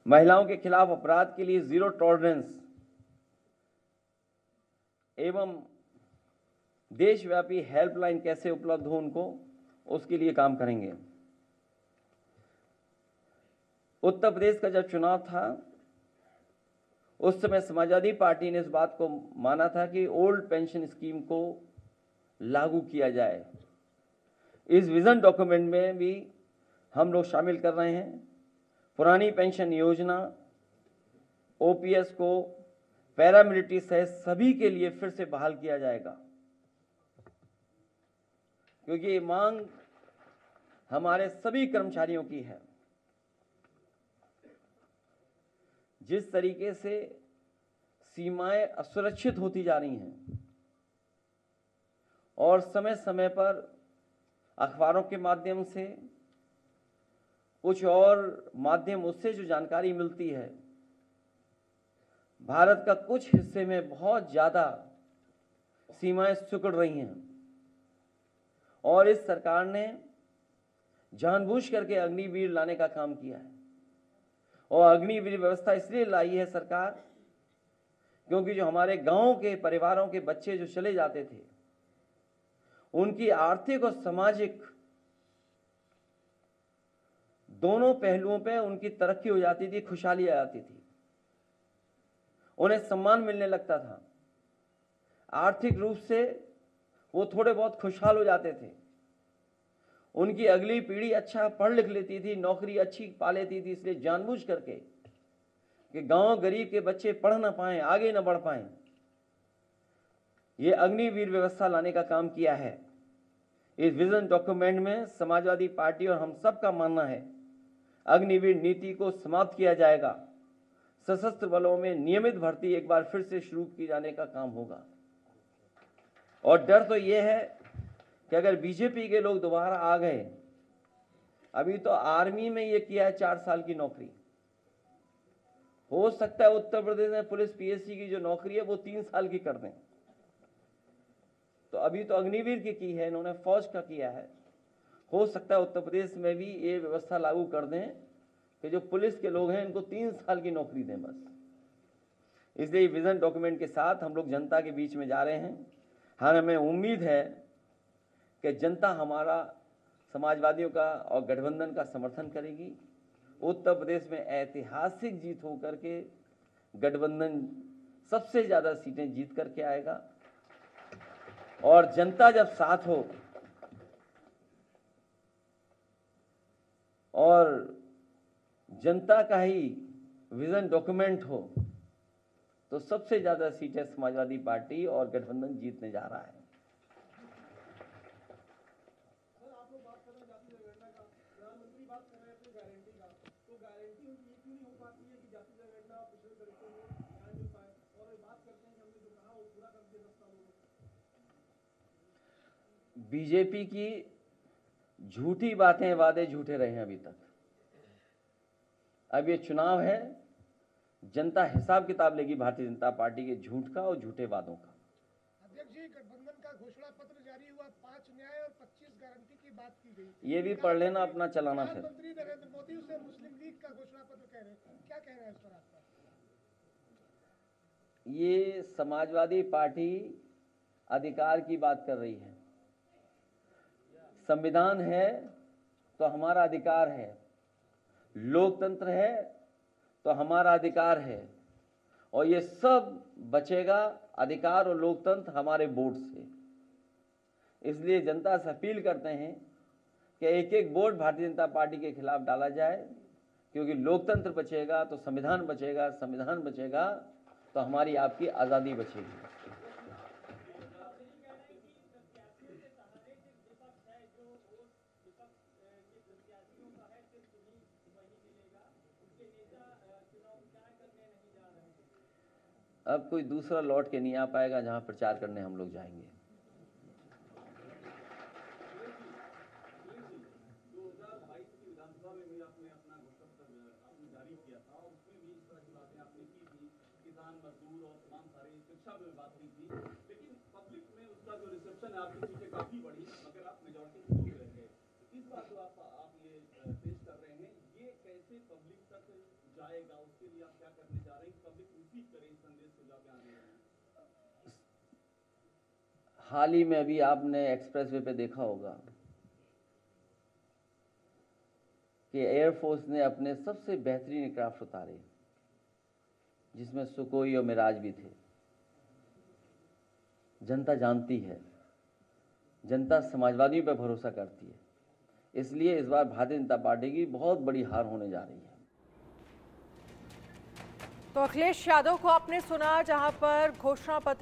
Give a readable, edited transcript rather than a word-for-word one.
महिलाओं के खिलाफ अपराध के लिए जीरो टॉलरेंस एवं देशव्यापी हेल्पलाइन कैसे उपलब्ध हो उनको, उसके लिए काम करेंगे। उत्तर प्रदेश का जब चुनाव था उस समय समाजवादी पार्टी ने इस बात को माना था कि ओल्ड पेंशन स्कीम को लागू किया जाए। इस विजन डॉक्यूमेंट में भी हम लोग शामिल कर रहे हैं। पुरानी पेंशन योजना, ओपीएस को पैरामिलिट्री सहित सभी के लिए फिर से बहाल किया जाएगा, क्योंकि ये मांग हमारे सभी कर्मचारियों की है। जिस तरीके से सीमाएं असुरक्षित होती जा रही हैं और समय समय पर अखबारों के माध्यम से कुछ और माध्यम उससे जो जानकारी मिलती है, भारत का कुछ हिस्से में बहुत ज़्यादा सीमाएं सिकुड़ रही हैं और इस सरकार ने जानबूझ करके अग्निवीर लाने का काम किया है। और अग्निवीर व्यवस्था इसलिए लाई है सरकार क्योंकि जो हमारे गांव के परिवारों के बच्चे जो चले जाते थे, उनकी आर्थिक और सामाजिक दोनों पहलुओं पे उनकी तरक्की हो जाती थी, खुशहाली आ जाती थी, उन्हें सम्मान मिलने लगता था, आर्थिक रूप से वो थोड़े बहुत खुशहाल हो जाते थे, उनकी अगली पीढ़ी अच्छा पढ़ लिख लेती थी, नौकरी अच्छी पा लेती थी। इसलिए जानबूझ करके कि गांव गरीब के बच्चे पढ़ ना पाएं, आगे ना बढ़ पाएं, ये अग्निवीर व्यवस्था लाने का काम किया है। इस विजन डॉक्यूमेंट में समाजवादी पार्टी और हम सब का मानना है अग्निवीर नीति को समाप्त किया जाएगा। सशस्त्र बलों में नियमित भर्ती एक बार फिर से शुरू की जाने का काम होगा। और डर तो ये है कि अगर बीजेपी के लोग दोबारा आ गए, अभी तो आर्मी में ये किया है 4 साल की नौकरी, हो सकता है उत्तर प्रदेश में पुलिस पीएससी की जो नौकरी है वो 3 साल की कर दें। तो अभी तो अग्निवीर की है इन्होंने, फौज का किया है, हो सकता है उत्तर प्रदेश में भी ये व्यवस्था लागू कर दें कि जो पुलिस के लोग हैं इनको 3 साल की नौकरी दें बस। इसलिए विजन डॉक्यूमेंट के साथ हम लोग जनता के बीच में जा रहे हैं। हमें उम्मीद है कि जनता हमारा, समाजवादियों का और गठबंधन का समर्थन करेगी। उत्तर प्रदेश में ऐतिहासिक जीत होकर के गठबंधन सबसे ज़्यादा सीटें जीत करके आएगा। और जनता जब साथ हो और जनता का ही विजन डॉक्यूमेंट हो तो सबसे ज़्यादा सीटें समाजवादी पार्टी और गठबंधन जीतने जा रहा है। बीजेपी की झूठी बातें, वादे झूठे रहे हैं अभी तक। अब ये चुनाव है, जनता हिसाब किताब लेगी भारतीय जनता पार्टी के झूठ का और झूठे वादों का। अध्यक्ष जी, गठबंधन का घोषणा पत्र जारी हुआ, 5 न्याय और 25 गारंटी की बात की गई। ये भी पढ़ लेना, अपना चलाना फिर। प्रधानमंत्री नरेंद्र मोदी उसे मुस्लिम लीग का घोषणा पत्र कह रहे हैं, क्या कह रहे हैं इस पर आपका? ये समाजवादी पार्टी अधिकार की बात कर रही है। संविधान है तो हमारा अधिकार है, लोकतंत्र है तो हमारा अधिकार है, और ये सब बचेगा अधिकार और लोकतंत्र हमारे वोट से। इसलिए जनता से अपील करते हैं कि एक एक वोट भारतीय जनता पार्टी के खिलाफ डाला जाए, क्योंकि लोकतंत्र बचेगा तो संविधान बचेगा, संविधान बचेगा तो हमारी आपकी आज़ादी बचेगी। अब कोई दूसरा लौट के नहीं आ पाएगा जहां प्रचार करने हम लोग जाएंगे। मजदूर और तमाम सारी शिक्षा में बात की थी, लेकिन पब्लिक में उसका जो रिसेप्शन है आपकी चीजें काफी बढ़ी, मगर आप मेजॉरिटी में रह गए। इस बात को आप ये पेश कर रहे हैं, ये कैसे पब्लिक तक जाएगा, उसके लिए आप क्या करने जा रहे हैं? पब्लिक रिसीव करे इस संदेश को जो आप यहाँ दे रहे हैं। हाल ही में अभी आपने एक्सप्रेसवे पे देखा होगा कि एयरफोर्स ने अपने सबसे बेहतरीन एयरक्राफ्ट उतारे, जिसमें सुकोई और मिराज भी थे। जनता जानती है, जनता समाजवादियों पर भरोसा करती है, इसलिए इस बार भारतीय जनता पार्टी की बहुत बड़ी हार होने जा रही है। तो अखिलेश यादव को आपने सुना, जहां पर घोषणा पत्र